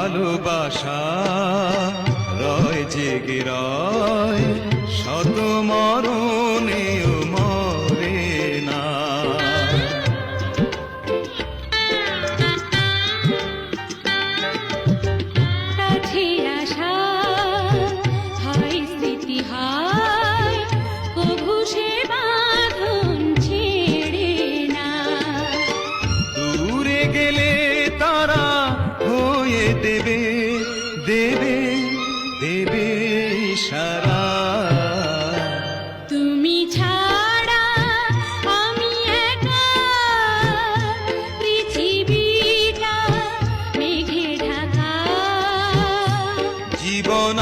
ভালোবাসা রয় জেগে রয়, শত মরণেও মরে না। কাছের আশা হয় স্মৃতি হয়, কভু সে বাঁধন ছেড়ে না। দূরে গেলে তারা হয়ে দেবে দেবে দেবে ইশারা। তুমি ছাড়া আমি একা, পৃথিবীটা মেঘে ঢাকা। জীবন